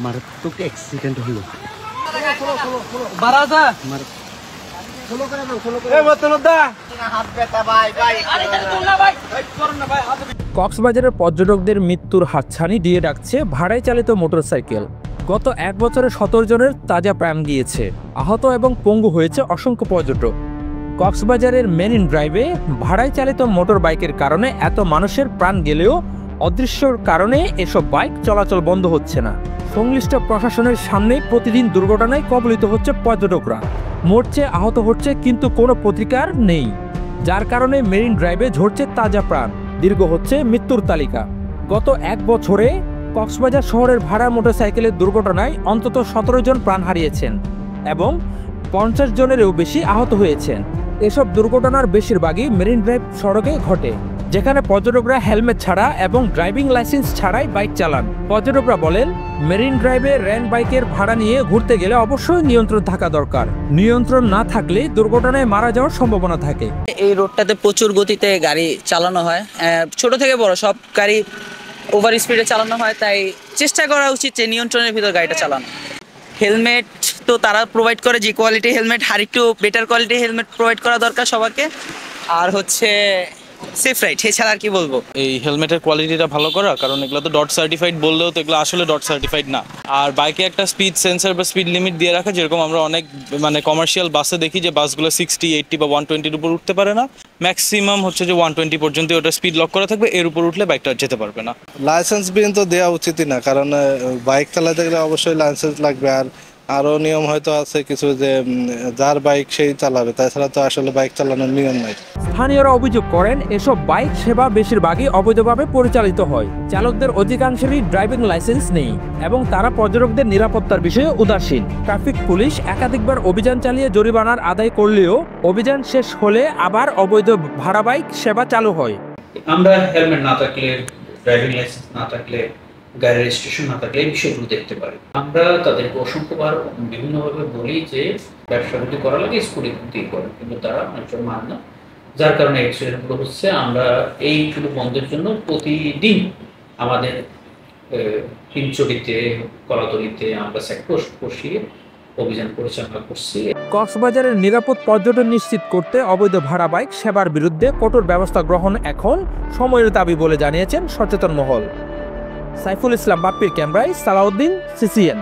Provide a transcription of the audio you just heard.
মারাত্মক অ্যাক্সিডেন্ট হলো। কক্সবাজারের পর্যটকদের মৃত্যুর হাতছানি দিয়ে রাখছে ভাড়ায় চালিত মোটরসাইকেল। গত 1 বছরে 17 জনের তাজা প্রাণ গিয়েছে, আহত এবং পঙ্গু হয়েছে অসংখ্য পর্যটক। কক্সবাজারের মেরিন ড্রাইভে ভাড়ায় চালিত মোটর বাইকের কারণে এত মানুষের প্রাণ গেলেও অদৃশ্যর কারণে এসব বাইক চলাচল বন্ধ হচ্ছে না। সংশ্লিষ্ট প্রশাসনের সামনে প্রতিদিন দুর্ঘটনায় কবলিত হচ্ছে পর্যটকরা, মরছে, আহত হচ্ছে, কিন্তু কোনো প্রতিকার নেই, যার কারণে মেরিন ড্রাইভে ঝরছে তাজা প্রাণ, দীর্ঘ হচ্ছে মৃত্যুর তালিকা। গত 1 বছরে কক্সবাজার শহরের ভাড়া মোটরসাইকেলের দুর্ঘটনায় অন্তত 17 জন প্রাণ হারিয়েছেন এবং 50 জনেরও বেশি আহত হয়েছেন। এসব দুর্ঘটনার বেশিরভাগই মেরিন ড্রাইভ সড়কে ঘটে, যেখানে পর্যটকরা হেলমেট ছাড়া এবং ড্রাইভিং লাইসেন্স ছাড়াই বাইক চালান। পর্যটকরা বলেন, মেরিন ড্রাইভে রেন্ট বাইকের ভাড়া নিয়ে ঘুরতে গেলে অবশ্যই নিয়ন্ত্রণ থাকা দরকার। নিয়ন্ত্রণ না থাকলে দুর্ঘটনায় মারা যাওয়ার সম্ভাবনা থাকে। এই রোডটাতে প্রচুর গতিতে গাড়ি চালানো হয়, ছোট থেকে বড় সব গাড়ি ওভার স্পিডে চালানো হয়, তাই চেষ্টা করা উচিত যে নিয়ন্ত্রণের ভিতর গাড়িটা চালানো। হেলমেট তো তারা প্রোভাইড করে, যে কোয়ালিটি হেলমেট, আর একটু বেটার কোয়ালিটি হেলমেট প্রোভাইড করা দরকার সবাইকে। আর হচ্ছে সেফ রাইড, এছাড়া আর কি বলবো। এই হেলমেটের কোয়ালিটিটা ভালো করা, কারণ এগুলো তো ডট সার্টিফাইড বললেও তো এগুলো আসলে ডট সার্টিফাইড না। আর বাইকে একটা স্পিড সেন্সার বা স্পিড লিমিট দিয়ে রাখা, যেরকম আমরা অনেক কমার্শিয়াল বাসে দেখি যে বাসগুলো 60, 80 বা 120-র উপর উঠতে পারে না। ম্যাক্সিমাম হচ্ছে যে 120 পর্যন্ত ওটা স্পিড লক করা থাকবে, এর উপর উঠলে বাইকটা যেতে পারবে না। লাইসেন্স বিহীন তো দেওয়া উচিতই না, কারণ বাইক চালাতে গেলে অবশ্যই লাইসেন্স লাগবে। আর আরও নিয়ম হয়তো আছে কিছু, যে যার বাইক সেই চালাবে, তাছাড়া তো আসলে বাইক চালানোর নিয়ম নাই। স্থানীয়রা অভিযোগ করেন, এসব বাইক সেবা বেশিরভাগই অবৈধভাবে পরিচালিত হয়। চালকদের অধিকাংশেরই ড্রাইভিং লাইসেন্স নেই এবং তারা পর্যটকদের নিরাপত্তার বিষয়ে উদাসীন। ট্রাফিক পুলিশ একাধিকবার অভিযান চালিয়ে জরিমানার আদায় করলেও অভিযান শেষ হলে আবার অবৈধ ভাড়া বাইক সেবা চালু হয়। আমরা হেলমেট না থাকলে, ড্রাইভিং লাইসেন্স না থাকলে, গাড়ির রেজিস্ট্রেশন না থাকলে এই বিষয়গুলো দেখতে পারি। আমরা তাদেরকে অসংখ্যবার বিভিন্নভাবে বলি যে ব্যবসা যদি করা লাগে স্কুলে দিয়ে করে, কিন্তু তারা অনেকজন মান না, যার কারণে অ্যাক্সিডেন্টগুলো হচ্ছে। আমরা এইগুলো বন্ধের জন্য প্রতিদিন আমাদের হিমচড়িতে, কলাতলিতে আমরা চেকপোস্ট বসিয়ে অভিযান পরিচালনা করছি। কক্সবাজারের নিরাপদ পর্যটন নিশ্চিত করতে অবৈধ ভাড়া বাইক সেবার বিরুদ্ধে কঠোর ব্যবস্থা গ্রহণ এখন সময়ের দাবি বলে জানিয়েছেন সচেতন মহল। সাইফুল ইসলাম বাপ্পির ক্যামেরায় সালাউদ্দিন, CCN।